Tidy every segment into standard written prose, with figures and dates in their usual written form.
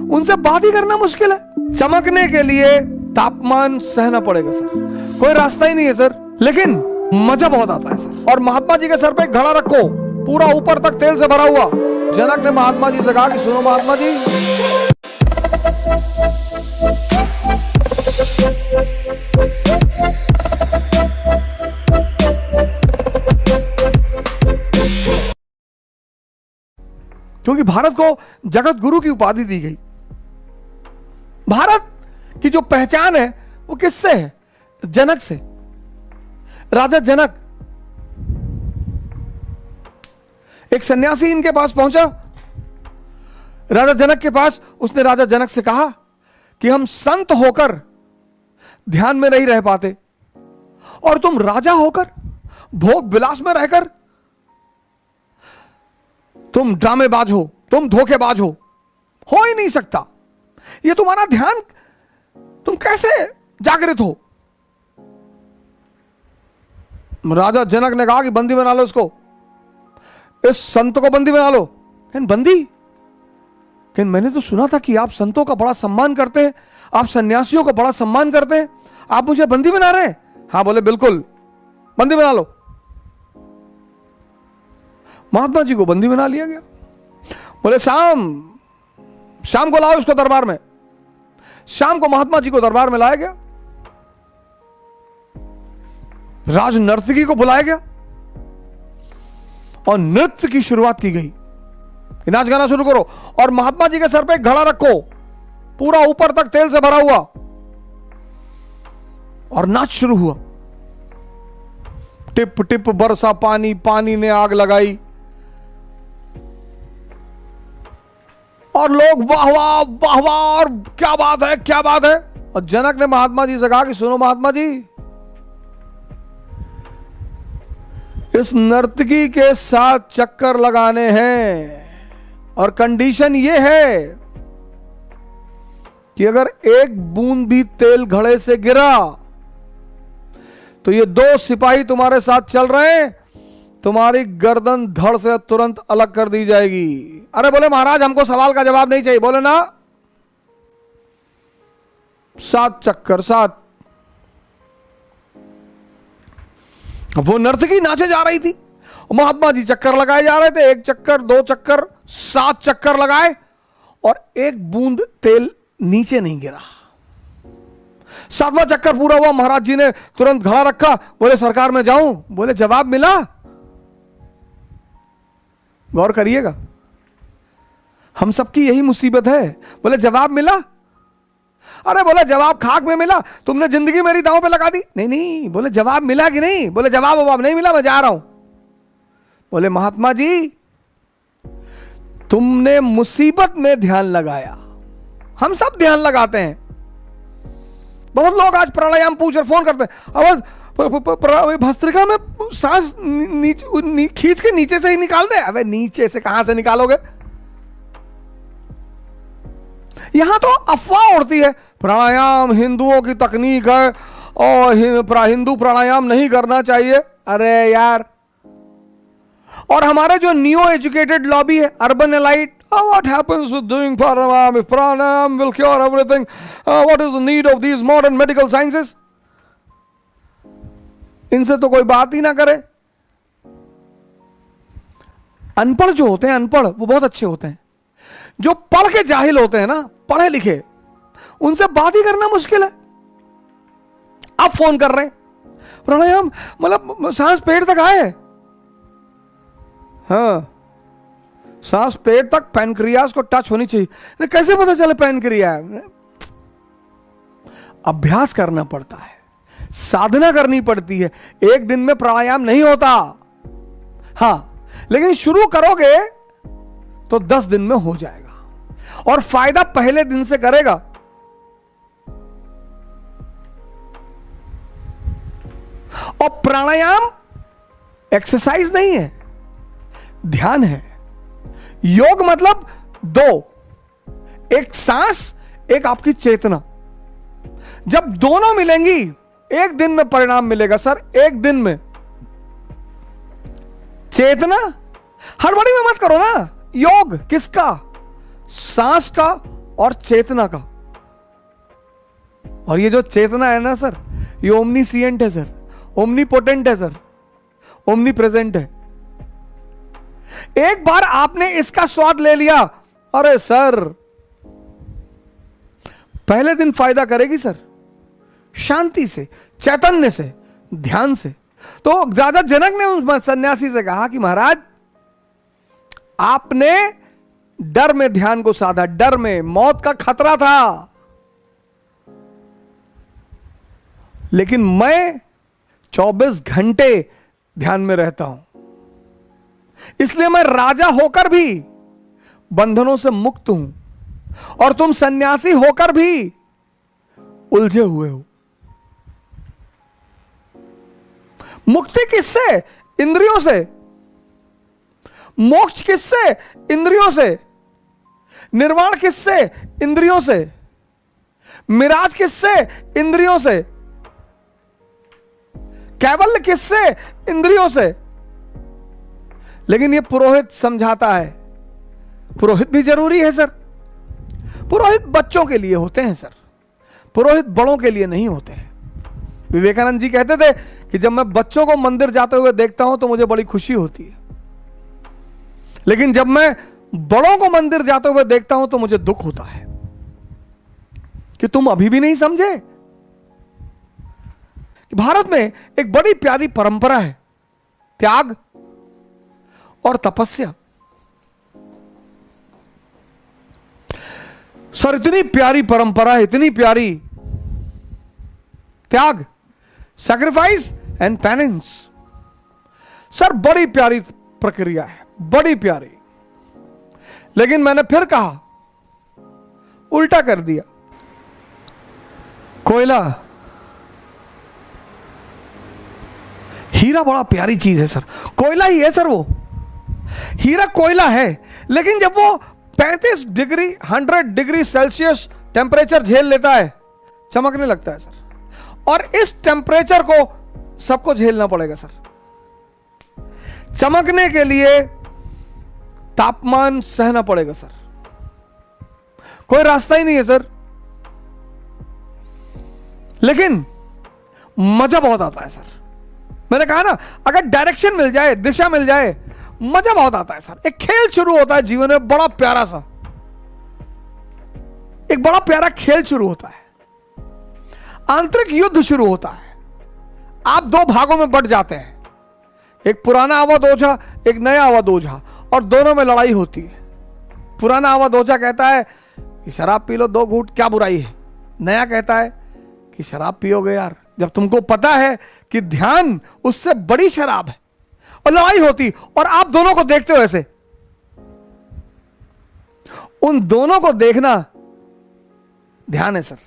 उनसे बात ही करना मुश्किल है। चमकने के लिए तापमान सहना पड़ेगा सर, कोई रास्ता ही नहीं है सर, लेकिन मजा बहुत आता है सर। और महात्मा जी के सर पे एक घड़ा रखो, पूरा ऊपर तक तेल से भरा हुआ। जनक ने महात्मा जी से कहा कि सुनो महात्मा जी, क्योंकि भारत को जगत गुरु की उपाधि दी गई। भारत की जो पहचान है वो किससे है? जनक से। राजा जनक, एक सन्यासी इनके पास पहुंचा, राजा जनक के पास। उसने राजा जनक से कहा कि हम संत होकर ध्यान में नहीं रह पाते और तुम राजा होकर भोग विलास में रहकर तुम ड्रामेबाज हो, तुम धोखेबाज हो ही नहीं सकता। ये तुम्हारा ध्यान, तुम कैसे जागृत हो? राजा जनक ने कहा कि बंदी बना लो इसको, इस संत को बंदी बना लो। लेकिन बंदी, लेकिन मैंने तो सुना था कि आप संतों का बड़ा सम्मान करते हैं, आप सन्यासियों का बड़ा सम्मान करते हैं, आप मुझे बंदी बना रहे हैं? हाँ, बोले बिल्कुल, बंदी बना लो। महात्मा जी को बंदी बना लिया गया। बोले शाम को लाओ इसको दरबार में। शाम को महात्मा जी को दरबार में लाया गया, राज नर्तकी को बुलाया गया और नृत्य की शुरुआत की गई। नाच गाना शुरू करो और महात्मा जी के सर पे एक घड़ा रखो, पूरा ऊपर तक तेल से भरा हुआ, और नाच शुरू हुआ। टिप टिप बरसा पानी, पानी ने आग लगाई और लोग वाह वाह वाह वाह, और क्या बात है, क्या बात है। और जनक ने महात्मा जी से कहा कि सुनो महात्मा जी, इस नर्तकी के साथ चक्कर लगाने हैं और कंडीशन यह है कि अगर एक बूंद भी तेल घड़े से गिरा तो ये 2 सिपाही तुम्हारे साथ चल रहे हैं, तुम्हारी गर्दन धड़ से तुरंत अलग कर दी जाएगी। अरे बोले महाराज, हमको सवाल का जवाब नहीं चाहिए। बोले ना, 7 चक्कर 7। वो नर्तकी नाचे जा रही थी, महात्मा जी चक्कर लगाए जा रहे थे। 1 चक्कर, 2 चक्कर, 7 चक्कर लगाए और एक बूंद तेल नीचे नहीं गिरा। 7वां चक्कर पूरा हुआ, महाराज जी ने तुरंत घड़ा रखा। बोले सरकार में जाऊं? बोले जवाब मिला? गौर करिएगा, हम सबकी यही मुसीबत है। बोले जवाब मिला? अरे बोले जवाब खाक में मिला, तुमने जिंदगी मेरी दांव पे लगा दी। नहीं नहीं, बोले जवाब मिला कि नहीं? बोले जवाब नहीं मिला, मैं जा रहा हूं। बोले महात्मा जी, तुमने मुसीबत में ध्यान लगाया। हम सब ध्यान लगाते हैं। बहुत लोग आज प्राणायाम पूछ और फोन करते हैं, अब भस्त्रिका में सांस खींच के नीचे से ही निकाल दे। अबे नीचे से कहां से निकालोगे? यहां तो अफवाह उड़ती है, प्राणायाम हिंदुओं की तकनीक है और हिंदू प्राणायाम नहीं करना चाहिए। अरे यार, और हमारे जो न्यू एजुकेटेड लॉबी है, urban elite, what happens with doing pranayam? If pranayam will cure everything, what is the need of these modern medical sciences? इनसे तो कोई बात ही ना करे। अनपढ़ जो होते हैं, अनपढ़ वो बहुत अच्छे होते हैं। जो पढ़ के जाहिल होते हैं ना, पढ़े लिखे, उनसे बात ही करना मुश्किल है। आप फोन कर रहे हैं, प्राणायाम मतलब सांस पेट तक आए। हाँ, सांस पेट तक पैनक्रियास को टच होनी चाहिए। कैसे पता चले पैनक्रियास? अभ्यास करना पड़ता है, साधना करनी पड़ती है। एक दिन में प्राणायाम नहीं होता। हां, लेकिन शुरू करोगे तो 10 दिन में हो जाएगा और फायदा पहले दिन से करेगा। और प्राणायाम एक्सरसाइज नहीं है, ध्यान है। योग मतलब 2, एक सांस, एक आपकी चेतना। जब दोनों मिलेंगी, एक दिन में परिणाम मिलेगा सर, एक दिन में। चेतना हड़बड़ी में मत करो ना। योग किसका? सांस का और चेतना का। और ये जो चेतना है ना सर, ये ओमनीसिएंट है सर, ओमनीपोटेंट है सर, ओमनी प्रेजेंट है। एक बार आपने इसका स्वाद ले लिया, अरे सर पहले दिन फायदा करेगी सर, शांति से, चैतन्य से, ध्यान से। तो राजा जनक ने उस सन्यासी से कहा कि महाराज आपने डर में ध्यान को साधा, डर में, मौत का खतरा था, लेकिन मैं 24 घंटे ध्यान में रहता हूं, इसलिए मैं राजा होकर भी बंधनों से मुक्त हूं, और तुम सन्यासी होकर भी उलझे हुए हो। मुक्ति किससे? इंद्रियों से। मोक्ष किससे? इंद्रियों से। निर्वाण किससे? इंद्रियों से। मिराज किससे? इंद्रियों से। कैवल्य किससे? इंद्रियों से। लेकिन यह पुरोहित समझाता है, पुरोहित भी जरूरी है सर। पुरोहित बच्चों के लिए होते हैं सर, पुरोहित बड़ों के लिए नहीं होते हैं। विवेकानंद जी कहते थे कि जब मैं बच्चों को मंदिर जाते हुए देखता हूं तो मुझे बड़ी खुशी होती है, लेकिन जब मैं बड़ों को मंदिर जाते हुए देखता हूं तो मुझे दुख होता है कि तुम अभी भी नहीं समझे कि भारत में एक बड़ी प्यारी परंपरा है, त्याग और तपस्या। सर इतनी प्यारी परंपरा है, इतनी प्यारी, त्याग, सैक्रिफाइस एंड पेनेंस। सर बड़ी प्यारी प्रक्रिया है, बड़ी प्यारी। लेकिन मैंने फिर कहा, उल्टा कर दिया। कोयला, हीरा बड़ा प्यारी चीज है सर, कोयला ही है सर वो, हीरा कोयला है, लेकिन जब वो 35 डिग्री 100 डिग्री सेल्सियस टेम्परेचर झेल लेता है, चमकने लगता है सर। और इस टेम्परेचर को सबको झेलना पड़ेगा सर। चमकने के लिए तापमान सहना पड़ेगा सर, कोई रास्ता ही नहीं है सर। लेकिन मजा बहुत आता है सर। मैंने कहा ना, अगर डायरेक्शन मिल जाए, दिशा मिल जाए, मजा बहुत आता है सर। एक खेल शुरू होता है जीवन में, बड़ा प्यारा सा, एक बड़ा प्यारा खेल शुरू होता है, आंतरिक युद्ध शुरू होता है। आप दो भागों में बट जाते हैं, एक पुराना अवध ओझा, एक नया अवध ओझा, और दोनों में लड़ाई होती है। पुराना अवध ओझा कहता है कि शराब पी लो 2 घूंट, क्या बुराई है। नया कहता है कि शराब पियोगे यार, जब तुमको पता है कि ध्यान उससे बड़ी शराब है। और लड़ाई होती, और आप दोनों को देखते हो ऐसे। उन दोनों को देखना ध्यान है सर।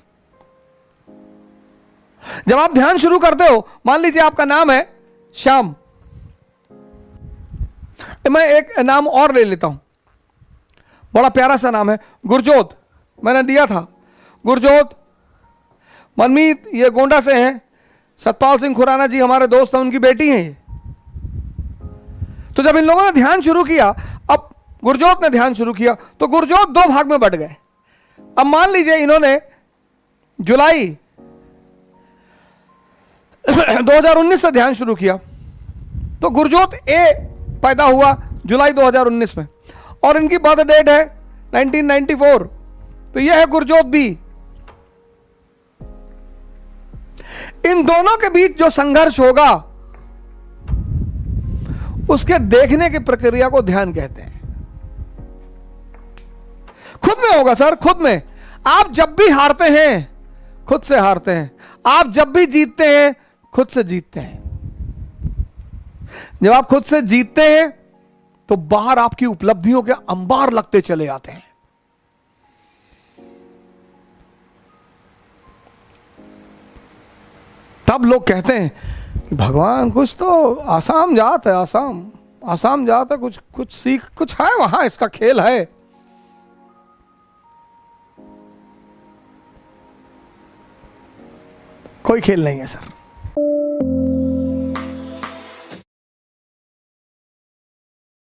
जब आप ध्यान शुरू करते हो, मान लीजिए आपका नाम है श्याम, मैं एक नाम और ले लेता हूं, बड़ा प्यारा सा नाम है गुरजोत, मैंने दिया था गुरजोत। मनमीत ये गोंडा से हैं, सतपाल सिंह खुराना जी हमारे दोस्त हैं, उनकी बेटी हैं ये। तो जब इन लोगों ने ध्यान शुरू किया, अब गुरजोत ने ध्यान शुरू किया, तो गुरजोत 2 भाग में बट गए। अब मान लीजिए इन्होंने जुलाई 2019 से ध्यान शुरू किया, तो गुरजोत ए पैदा हुआ जुलाई 2019 में, और इनकी बर्थ डेट है 1994, तो यह है गुरजोत बी। इन दोनों के बीच जो संघर्ष होगा, उसके देखने की प्रक्रिया को ध्यान कहते हैं। खुद में होगा सर, खुद में। आप जब भी हारते हैं, खुद से हारते हैं। आप जब भी जीतते हैं, खुद से जीतते हैं। जब आप खुद से जीतते हैं, तो बाहर आपकी उपलब्धियों के अंबार लगते चले आते हैं। तब लोग कहते हैं कि भगवान कुछ तो आसाम जात है, आसाम जात है, कुछ सीख, कुछ है वहां, इसका खेल है। कोई खेल नहीं है सर।